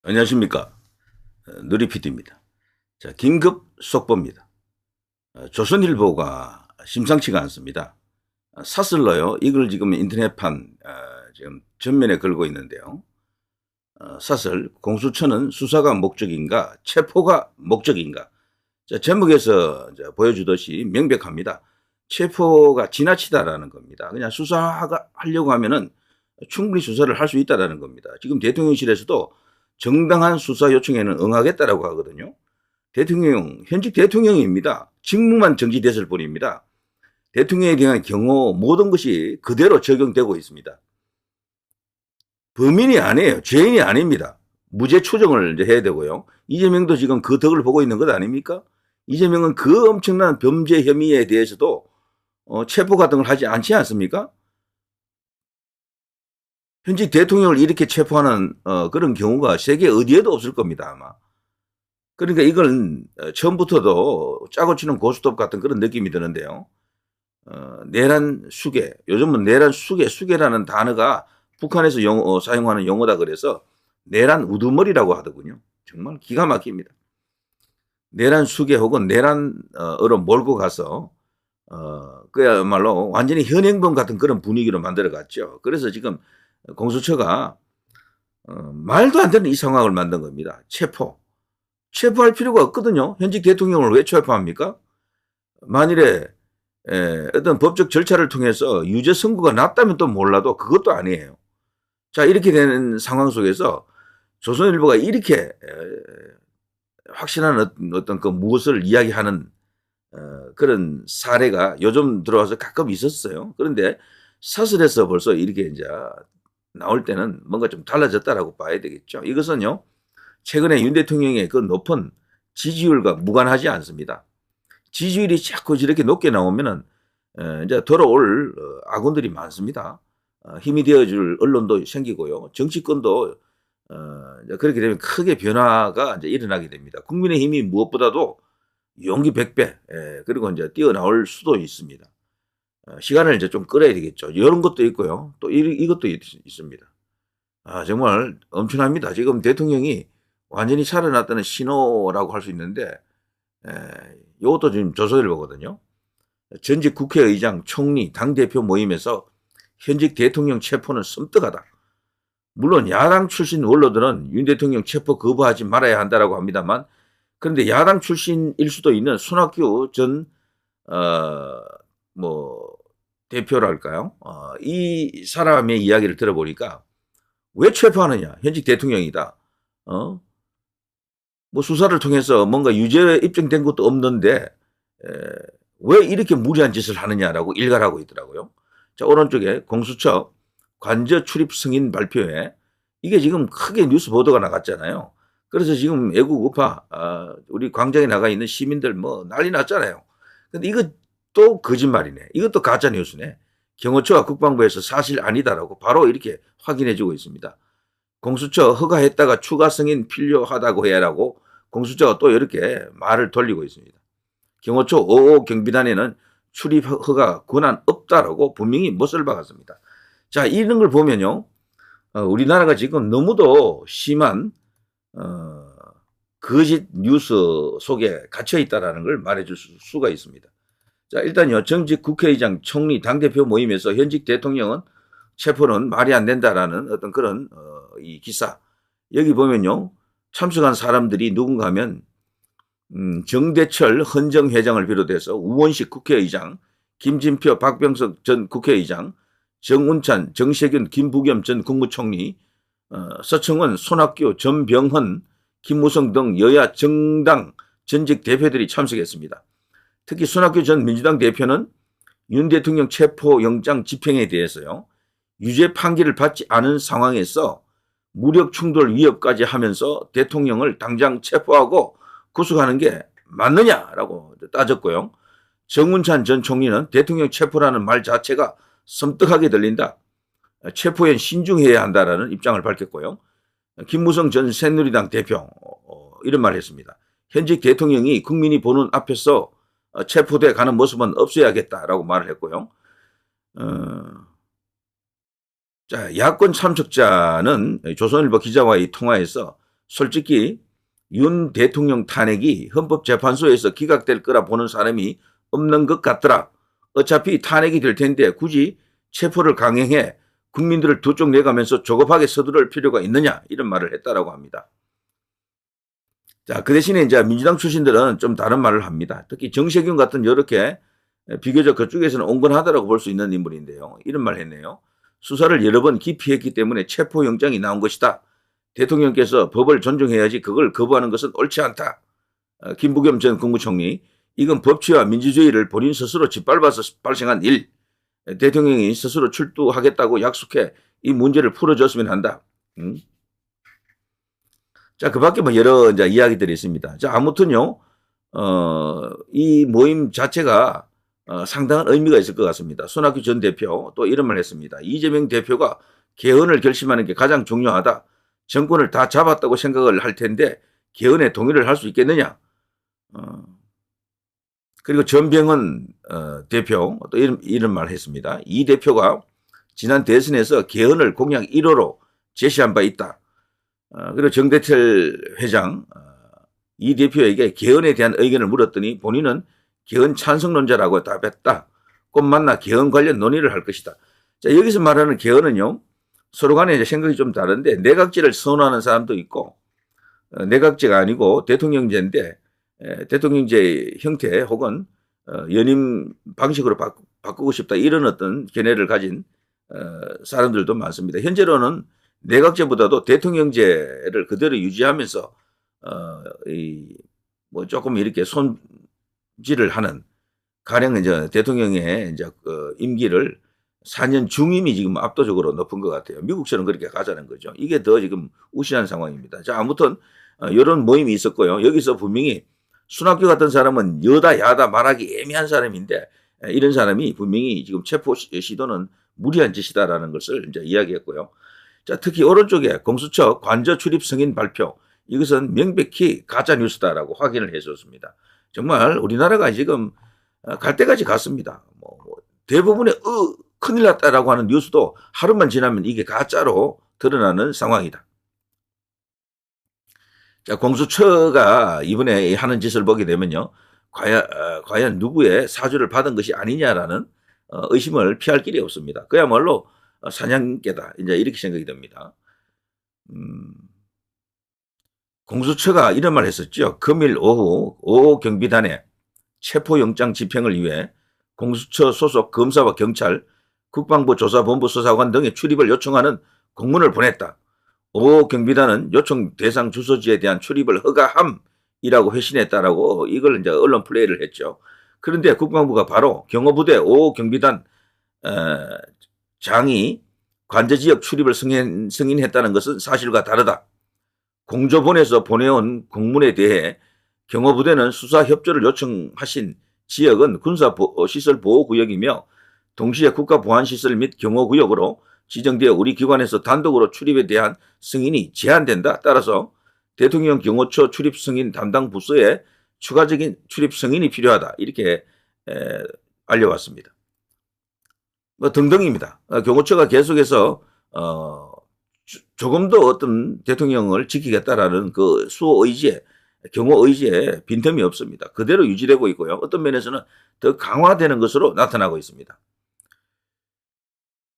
안녕하십니까. 누리 PD입니다. 자, 긴급 속보입니다. 조선일보가 심상치가 않습니다. 사슬러요. 이걸 지금 인터넷판 지금 전면에 걸고 있는데요. 사슬 공수처는 수사가 목적인가 체포가 목적인가. 자, 제목에서 이제 보여주듯이 명백합니다. 체포가 지나치다라는 겁니다. 그냥 수사하려고 하면은 충분히 수사를 할 수 있다라는 겁니다. 지금 대통령실에서도 정당한 수사 요청에는 응하겠다라고 하거든요. 현직 대통령입니다. 직무만 정지됐을 뿐입니다. 대통령에 대한 경호 모든 것이 그대로 적용되고 있습니다. 범인이 아니에요. 죄인이 아닙니다. 무죄 추정을 이제 해야 되고요. 이재명도 지금 그 덕을 보고 있는 것 아닙니까? 이재명은 그 엄청난 범죄 혐의에 대해서도 체포 같은 걸 하지 않지 않습니까? 현직 대통령을 이렇게 체포하는 그런 경우가 세계 어디에도 없을 겁니다, 아마. 그러니까 이건 처음부터도 짜고 치는 고스톱 같은 그런 느낌이 드는데요. 내란 수계, 요즘은 내란 수계라는 단어가 북한에서 사용하는 용어다 그래서 내란 우두머리라고 하더군요. 정말 기가 막힙니다. 내란 수계 혹은 내란으로 몰고 가서 그야말로 완전히 현행범 같은 그런 분위기로 만들어갔죠. 그래서 지금 공수처가 말도 안 되는 이 상황을 만든 겁니다. 체포할 필요가 없거든요. 현직 대통령을 왜 체포합니까? 만일에 어떤 법적 절차를 통해서 유죄 선고가 났다면 또 몰라도 그것도 아니에요. 자, 이렇게 되는 상황 속에서 조선일보가 이렇게 확실한 어떤 그 무엇을 이야기하는 그런 사례가 요즘 들어와서 가끔 있었어요. 그런데 사설에서 벌써 이렇게 이제 나올 때는 뭔가 좀 달라졌다라고 봐야 되겠죠. 이것은요, 최근에 윤 대통령의 그 높은 지지율과 무관하지 않습니다. 지지율이 자꾸 이렇게 높게 나오면은 이제 돌아올 아군들이 많습니다. 힘이 되어줄 언론도 생기고요. 정치권도 이제 그렇게 되면 크게 변화가 이제 일어나게 됩니다. 국민의힘이 무엇보다도 용기 100배, 그리고 이제 뛰어나올 수도 있습니다. 시간을 이제 좀 끌어야 되겠죠. 이런 것도 있고요. 또 이것도 있습니다. 정말 엄청납니다. 지금 대통령이 완전히 살아났다는 신호라고 할 수 있는데, 이것도 지금 조선일보거든요. 전직 국회의장, 총리, 당대표 모임에서 현직 대통령 체포는 섬뜩하다. 물론 야당 출신 원로들은 윤 대통령 체포 거부하지 말아야 한다라고 합니다만, 그런데 야당 출신일 수도 있는 손학규 전 대표랄까요? 이 사람의 이야기를 들어보니까 왜 체포하느냐? 현직 대통령이다. 뭐 수사를 통해서 뭔가 유죄 입증된 것도 없는데 왜 이렇게 무리한 짓을 하느냐라고 일갈하고 있더라고요. 자, 오른쪽에 공수처 관저 출입 승인 발표에 이게 지금 크게 뉴스 보도가 나갔잖아요. 그래서 지금 애국 우파 우리 광장에 나가 있는 시민들 뭐 난리 났잖아요. 근데 이것도 거짓말이네. 이것도 가짜 뉴스네. 경호처와 국방부에서 사실 아니다라고 바로 이렇게 확인해주고 있습니다. 공수처 허가했다가 추가 승인 필요하다고 해야라고 공수처가 또 이렇게 말을 돌리고 있습니다. 경호처 5호 경비단에는 출입 허가 권한 없다라고 분명히 못을 박았습니다. 자, 이런 걸 보면요, 우리나라가 지금 너무도 심한 거짓 뉴스 속에 갇혀 있다라는 걸 말해줄 수가 있습니다. 자, 일단요, 정직 국회의장, 총리, 당대표 모임에서 현직 대통령은 체포는 말이 안 된다라는 어떤 그런 이 기사. 여기 보면요, 참석한 사람들이 누군가 하면 정대철 헌정회장을 비롯해서 우원식 국회의장, 김진표, 박병석 전 국회의장, 정운찬, 정세균, 김부겸 전 국무총리, 서청원, 손학규, 전병헌, 김무성 등 여야 정당 전직 대표들이 참석했습니다. 특히 손학규 전 민주당 대표는 윤 대통령 체포영장 집행에 대해서요, 유죄 판결을 받지 않은 상황에서 무력 충돌 위협까지 하면서 대통령을 당장 체포하고 구속하는 게 맞느냐라고 따졌고요. 정운찬 전 총리는 대통령 체포라는 말 자체가 섬뜩하게 들린다. 체포엔 신중해야 한다라는 입장을 밝혔고요. 김무성 전 새누리당 대표 이런 말을 했습니다. 현직 대통령이 국민이 보는 앞에서 체포돼 가는 모습은 없어야겠다라고 말을 했고요. 자, 야권 참석자는 조선일보 기자와의 통화에서 솔직히 윤 대통령 탄핵이 헌법재판소에서 기각될 거라 보는 사람이 없는 것 같더라. 어차피 탄핵이 될 텐데 굳이 체포를 강행해 국민들을 두 쪽 내가면서 조급하게 서두를 필요가 있느냐 이런 말을 했다라고 합니다. 자, 그 대신에 이제 민주당 출신들은 좀 다른 말을 합니다. 특히 정세균 같은 이렇게 비교적 그쪽에서는 온건하다라고 볼 수 있는 인물인데요. 이런 말 했네요. 수사를 여러 번 기피했기 때문에 체포영장이 나온 것이다. 대통령께서 법을 존중해야지 그걸 거부하는 것은 옳지 않다. 김부겸 전 국무총리, 이건 법치와 민주주의를 본인 스스로 짓밟아서 발생한 일. 대통령이 스스로 출두하겠다고 약속해 이 문제를 풀어줬으면 한다. 자, 그 밖에 뭐 여러 이제 이야기들이 있습니다. 자, 아무튼요, 이 모임 자체가 상당한 의미가 있을 것 같습니다. 손학규 전 대표 또 이런 말 했습니다. 이재명 대표가 개헌을 결심하는 게 가장 중요하다. 정권을 다 잡았다고 생각을 할 텐데 개헌에 동의를 할 수 있겠느냐. 그리고 전병헌 대표 또 이런 말 했습니다. 이 대표가 지난 대선에서 개헌을 공약 1호로 제시한 바 있다. 그리고 정대철 회장 이 대표에게 개헌에 대한 의견을 물었더니 본인은 개헌 찬성론자라고 답했다. 꼭 만나 개헌 관련 논의를 할 것이다. 자, 여기서 말하는 개헌은요, 서로 간에 이제 생각이 좀 다른데 내각제를 선호하는 사람도 있고 내각제가 아니고 대통령제인데 대통령제 형태 혹은 연임 방식으로 바꾸고 싶다 이런 어떤 견해를 가진 사람들도 많습니다. 현재로는 내각제보다도 대통령제를 그대로 유지하면서 뭐 조금 이렇게 손질을 하는 가령 이제 대통령의 이제 임기를 4년 중임이 지금 압도적으로 높은 것 같아요. 미국처럼 그렇게 가자는 거죠. 이게 더 지금 우시한 상황입니다. 자, 아무튼 이런 모임이 있었고요. 여기서 분명히 손학규 같은 사람은 여다 야다 말하기 애매한 사람인데 이런 사람이 분명히 지금 체포 시도는 무리한 짓이다라는 것을 이제 이야기했고요. 자, 특히 오른쪽에 공수처 관저 출입 승인 발표, 이것은 명백히 가짜 뉴스다라고 확인을 해줬습니다. 정말 우리나라가 지금 갈 때까지 갔습니다. 뭐 대부분의 큰일 났다라고 하는 뉴스도 하루만 지나면 이게 가짜로 드러나는 상황이다. 자, 공수처가 이번에 하는 짓을 보게 되면요, 과연 누구의 사주를 받은 것이 아니냐라는 의심을 피할 길이 없습니다. 그야말로 사냥개다. 이제 이렇게 생각이 됩니다. 공수처가 이런 말 했었죠. 금일 오후 5호 경비단에 체포영장 집행을 위해 공수처 소속 검사와 경찰, 국방부 조사본부 수사관 등의 출입을 요청하는 공문을 보냈다. 5호 경비단은 요청 대상 주소지에 대한 출입을 허가함이라고 회신했다라고 이걸 이제 언론 플레이를 했죠. 그런데 국방부가 바로 경호부대 5호 경비단 장이 관저지역 출입을 승인했다는 것은 사실과 다르다. 공조본에서 보내온 공문에 대해 경호부대는 수사 협조를 요청하신 지역은 군사시설보호구역이며 동시에 국가보안시설 및 경호구역으로 지정되어 우리 기관에서 단독으로 출입에 대한 승인이 제한된다. 따라서 대통령 경호처 출입 승인 담당 부서에 추가적인 출입 승인이 필요하다. 이렇게 알려왔습니다. 뭐 등등입니다. 경호처가 계속해서 조금 더 어떤 대통령을 지키겠다라는 그 수호 의지에, 경호 의지에 빈틈이 없습니다. 그대로 유지되고 있고요. 어떤 면에서는 더 강화되는 것으로 나타나고 있습니다.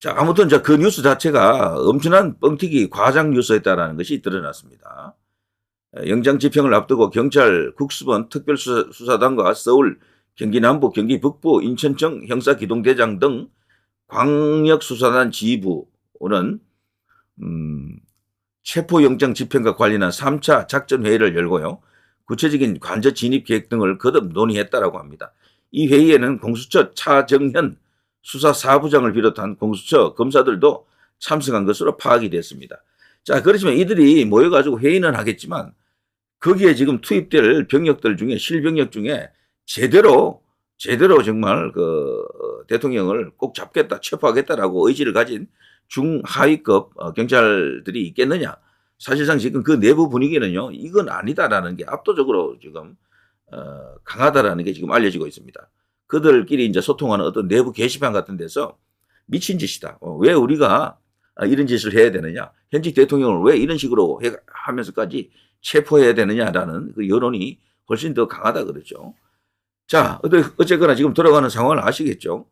자, 아무튼 그 뉴스 자체가 엄청난 뻥튀기 과장 뉴스였다라는 것이 드러났습니다. 영장 집행을 앞두고 경찰 국수본 특별수사단과 서울, 경기 남부, 경기 북부, 인천청 형사기동대장 등 광역수사단 지휘부는 체포영장 집행과 관련한 3차 작전회의를 열고요. 구체적인 관저 진입 계획 등을 거듭 논의했다라고 합니다. 이 회의에는 공수처 차정현 수사사부장을 비롯한 공수처 검사들도 참석한 것으로 파악이 됐습니다. 자, 그렇지만 이들이 모여가지고 회의는 하겠지만 거기에 지금 투입될 병력들 중에 실병력 중에 제대로 정말 그 대통령을 꼭 잡겠다, 체포하겠다라고 의지를 가진 중하위급 경찰들이 있겠느냐. 사실상 지금 그 내부 분위기는요, 이건 아니다라는 게 압도적으로 지금 강하다라는 게 지금 알려지고 있습니다. 그들끼리 이제 소통하는 어떤 내부 게시판 같은 데서 미친 짓이다. 왜 우리가 이런 짓을 해야 되느냐, 현직 대통령을 왜 이런 식으로 하면서까지 체포해야 되느냐라는 그 여론이 훨씬 더 강하다 그러죠. 자, 어쨌거나 지금 돌아가는 상황을 아시겠죠?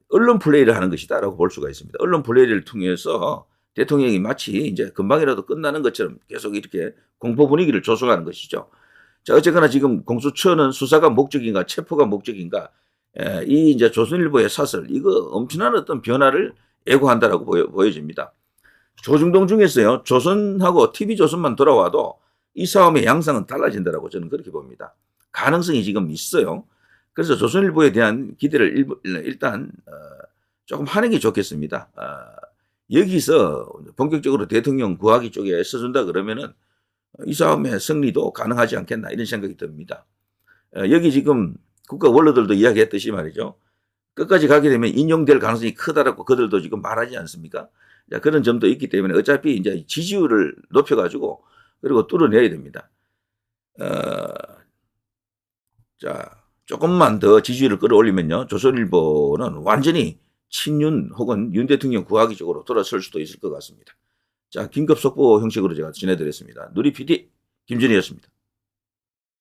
언론 플레이를 하는 것이다라고 볼 수가 있습니다. 언론 플레이를 통해서 대통령이 마치 이제 금방이라도 끝나는 것처럼 계속 이렇게 공포 분위기를 조성하는 것이죠. 자, 어쨌거나 지금 공수처는 수사가 목적인가, 체포가 목적인가, 이 이제 조선일보의 사설, 이거 엄청난 어떤 변화를 예고한다라고 보여집니다. 조중동 중에서요, 조선하고 TV조선만 돌아와도 이 싸움의 양상은 달라진다라고 저는 그렇게 봅니다. 가능성이 지금 있어요. 그래서 조선일보에 대한 기대를 일단 조금 하는 게 좋겠습니다. 여기서 본격적으로 대통령 구하기 쪽에 서준다 그러면은 이 싸움의 승리도 가능하지 않겠나 이런 생각이 듭니다. 여기 지금 국가 원로들도 이야기했듯이 말이죠. 끝까지 가게 되면 인용될 가능성이 크다라고 그들도 지금 말하지 않습니까? 자, 그런 점도 있기 때문에 어차피 이제 지지율을 높여가지고 그리고 뚫어내야 됩니다. 자, 조금만 더 지지율을 끌어올리면요, 조선일보는 완전히 친윤 혹은 윤 대통령 구하기 쪽으로 돌아설 수도 있을 것 같습니다. 자, 긴급 속보 형식으로 제가 전해드렸습니다. 누리 PD 김준희였습니다.